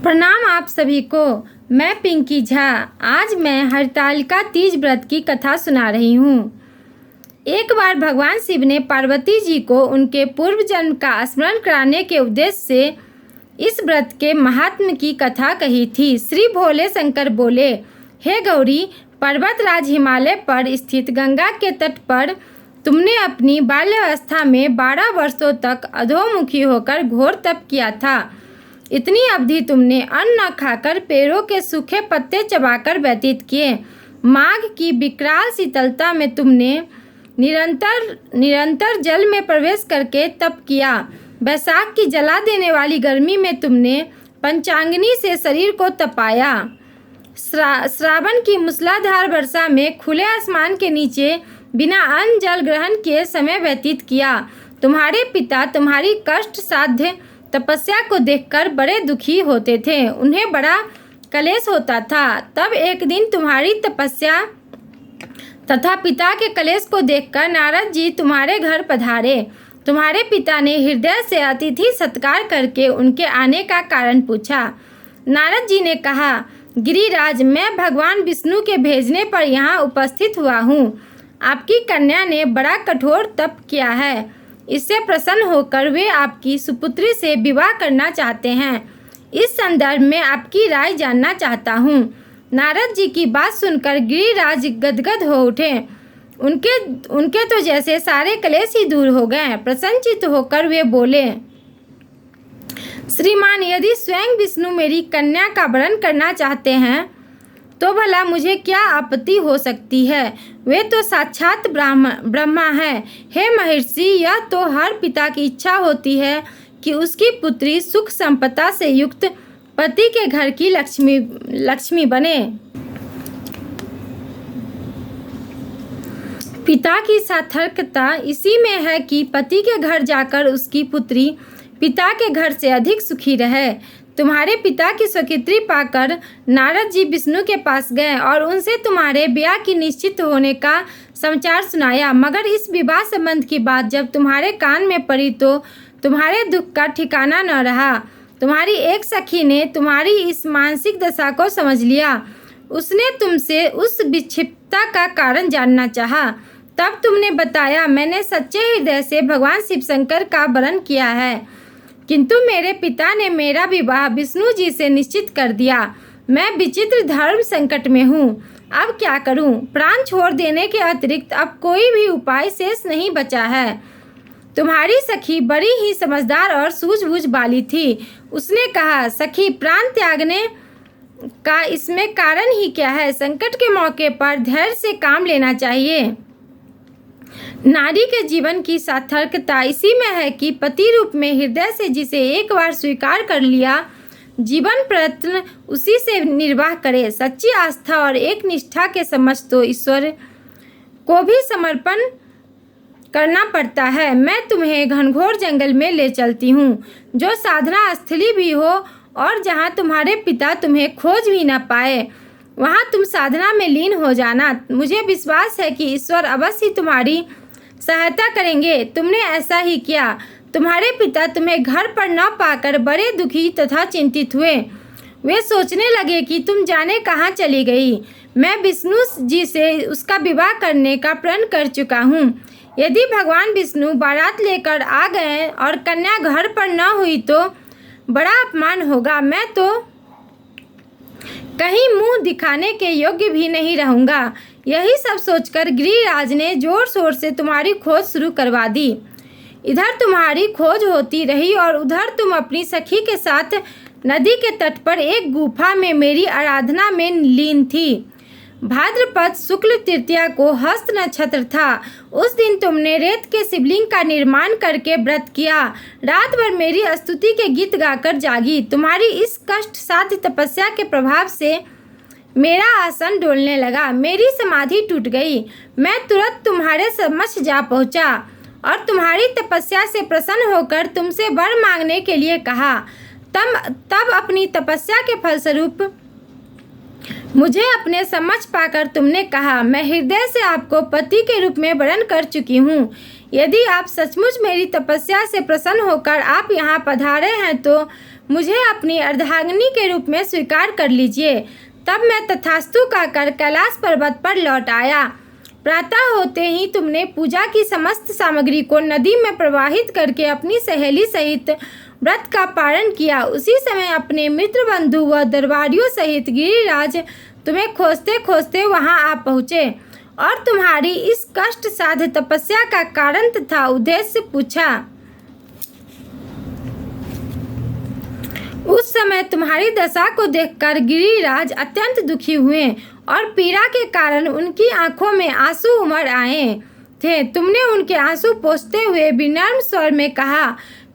प्रणाम आप सभी को। मैं पिंकी झा। आज मैं हरतालिका तीज व्रत की कथा सुना रही हूँ। एक बार भगवान शिव ने पार्वती जी को उनके पूर्व जन्म का स्मरण कराने के उद्देश्य से इस व्रत के महात्म्य की कथा कही थी। श्री भोले शंकर बोले, हे गौरी, पर्वतराज हिमालय पर स्थित गंगा के तट पर तुमने अपनी बाल्यावस्था में 12 वर्षों तक अधोमुखी होकर घोर तप किया था। इतनी अवधि तुमने अन्न न खाकर पेड़ों के सूखे पत्ते चबाकर व्यतीत किए। माघ की विकराल शीतलता में तुमने निरंतर जल में प्रवेश करके तप किया। बैसाख की जला देने वाली गर्मी में तुमने पंचांगनी से शरीर को तपाया। श्रावण की मूसलाधार वर्षा में खुले आसमान के नीचे बिना अन्न जल ग्रहण किए समय व्यतीत किया। तुम्हारे पिता तुम्हारी कष्ट साध्य तपस्या को देखकर बड़े दुखी होते थे। उन्हें बड़ा कलेश होता था। तब एक दिन तुम्हारी तपस्या तथा पिता के कलेश को देखकर नारद जी तुम्हारे घर पधारे। तुम्हारे पिता ने हृदय से अतिथि सत्कार करके उनके आने का कारण पूछा। नारद जी ने कहा, गिरिराज, मैं भगवान विष्णु के भेजने पर यहाँ उपस्थित हुआ हूँ। आपकी कन्या ने बड़ा कठोर तप किया है। इससे प्रसन्न होकर वे आपकी सुपुत्री से विवाह करना चाहते हैं। इस संदर्भ में आपकी राय जानना चाहता हूँ। नारद जी की बात सुनकर गिरिराज गदगद हो उठे। उनके तो जैसे सारे कलेश ही दूर हो गए। प्रसन्नचित्त होकर वे बोले, श्रीमान, यदि स्वयं विष्णु मेरी कन्या का वरण करना चाहते हैं तो भला मुझे क्या आपत्ति हो सकती है। वे तो साक्षात ब्रह्मा है। हे महर्षि, यह तो हर पिता की इच्छा होती है कि उसकी पुत्री सुख संपदा से युक्त पति के घर की लक्ष्मी बने। पिता की सार्थकता इसी में है कि पति के घर जाकर उसकी पुत्री पिता के घर से अधिक सुखी रहे। तुम्हारे पिता की स्वीकृति पाकर नारद जी विष्णु के पास गए और उनसे तुम्हारे ब्याह की निश्चित होने का समाचार सुनाया। मगर इस विवाह संबंध की बात जब तुम्हारे कान में पड़ी तो तुम्हारे दुख का ठिकाना न रहा। तुम्हारी एक सखी ने तुम्हारी इस मानसिक दशा को समझ लिया। उसने तुमसे उस विक्षिप्तता का कारण जानना चाहा। तब तुमने बताया, मैंने सच्चे हृदय से भगवान शिव शंकर का वरण किया है, किंतु मेरे पिता ने मेरा विवाह विष्णु जी से निश्चित कर दिया। मैं विचित्र धर्म संकट में हूँ। अब क्या करूँ। प्राण छोड़ देने के अतिरिक्त अब कोई भी उपाय शेष नहीं बचा है। तुम्हारी सखी बड़ी ही समझदार और सूझबूझ वाली थी। उसने कहा, सखी, प्राण त्यागने का इसमें कारण ही क्या है। संकट के मौके पर धैर्य से काम लेना चाहिए। नारी के जीवन की सार्थकता इसी में है कि पति रूप में हृदय से जिसे एक बार स्वीकार कर लिया, जीवन प्रयत्न उसी से निर्वाह करे। सच्ची आस्था और एक निष्ठा के समक्ष तो ईश्वर को भी समर्पण करना पड़ता है। मैं तुम्हें घनघोर जंगल में ले चलती हूँ, जो साधना स्थली भी हो और जहाँ तुम्हारे पिता तुम्हें खोज भी न पाए। वहाँ तुम साधना में लीन हो जाना। मुझे विश्वास है कि ईश्वर अवश्य तुम्हारी सहायता करेंगे। तुमने ऐसा ही किया। तुम्हारे पिता तुम्हें घर पर न पाकर बड़े दुखी तथा चिंतित हुए। वे सोचने लगे कि तुम जाने कहाँ चली गई। मैं विष्णु जी से उसका विवाह करने का प्रण कर चुका हूँ। यदि भगवान विष्णु बारात लेकर आ गए और कन्या घर पर न हुई तो बड़ा अपमान होगा। मैं तो कहीं मुंह दिखाने के योग्य भी नहीं रहूँगा। यही सब सोचकर गिरिराज ने जोर शोर से तुम्हारी खोज शुरू करवा दी। इधर तुम्हारी खोज होती रही और उधर तुम अपनी सखी के साथ नदी के तट पर एक गुफा में मेरी आराधना में लीन थी। भाद्रपद शुक्ल तृतीया को हस्त नक्षत्र था। उस दिन तुमने रेत के शिवलिंग का निर्माण करके व्रत किया। रात भर मेरी स्तुति के गीत गाकर जागी। तुम्हारी इस कष्ट साध्य तपस्या के प्रभाव से मेरा आसन डोलने लगा। मेरी समाधि टूट गई। मैं तुरंत तुम्हारे समक्ष जा पहुंचा और तुम्हारी तपस्या से प्रसन्न होकर तुमसे वर मांगने के लिए कहा। तब अपनी तपस्या के फलस्वरूप मुझे अपने समक्ष पाकर तुमने कहा, मैं हृदय से आपको पति के रूप में वरण कर चुकी हूँ। यदि आप सचमुच मेरी तपस्या से प्रसन्न होकर आप यहाँ पधारे हैं तो मुझे अपनी अर्धांगिनी के रूप में स्वीकार कर लीजिए। तब मैं तथास्तु कहकर कैलाश पर्वत पर लौट आया। प्रातः होते ही तुमने पूजा की समस्त सामग्री को नदी में प्रवाहित करके अपनी सहेली सहित व्रत का पारण किया। उसी समय अपने मित्र बंधु व दरबारियों सहित गिरिराज तुम्हें खोजते खोजते वहां आ पहुँचे और तुम्हारी इस कष्ट साध्य तपस्या का कारण तथा उद्देश्य पूछा। उस समय तुम्हारी दशा को देखकर गिरिराज अत्यंत दुखी हुए और पीड़ा के कारण उनकी आंखों में आंसू उमड़ आए थे। तुमने उनके आंसू पोंछते हुए विनम्र स्वर में कहा,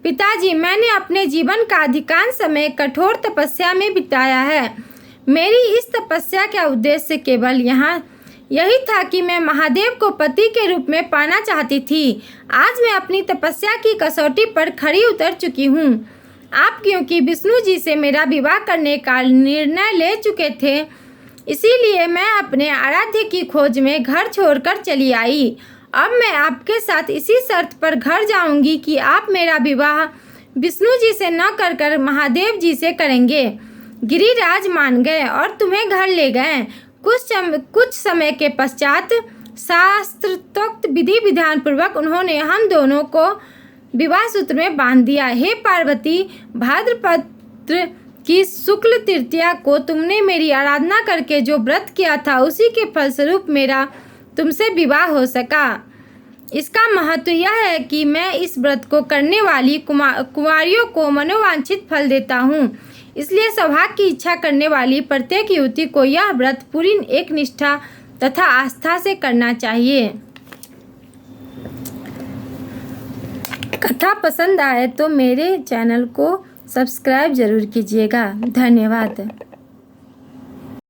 पिताजी, मैंने अपने जीवन का अधिकांश समय कठोर तपस्या में बिताया है। मेरी इस तपस्या का उद्देश्य केवल यही था कि मैं महादेव को पति के रूप में पाना चाहती थी। आज मैं अपनी तपस्या की कसौटी पर खरी उतर चुकी हूँ। आप क्योंकि विष्णु जी से मेरा विवाह करने का निर्णय ले चुके थे, इसीलिए मैं अपने आराध्य की खोज में घर छोड़कर चली आई। अब मैं आपके साथ इसी शर्त पर घर जाऊंगी कि आप मेरा विवाह विष्णु जी से न कर महादेव जी से करेंगे। गिरिराज मान गए और तुम्हें घर ले गए। कुछ समय के पश्चात शास्त्रोक्त विधि विधान पूर्वक उन्होंने हम दोनों को विवाह सूत्र में बांध दिया। हे पार्वती, भाद्रपद की शुक्ल तृतीया को तुमने मेरी आराधना करके जो व्रत किया था, उसी के फलस्वरूप मेरा तुमसे विवाह हो सका। इसका महत्व यह है कि मैं इस व्रत को करने वाली कुंवारियों को मनोवांछित फल देता हूँ। इसलिए सौभाग्य की इच्छा करने वाली प्रत्येक युवती को यह व्रत पूरी एक निष्ठा तथा आस्था से करना चाहिए। कथा पसंद आए तो मेरे चैनल को सब्सक्राइब जरूर कीजिएगा। धन्यवाद।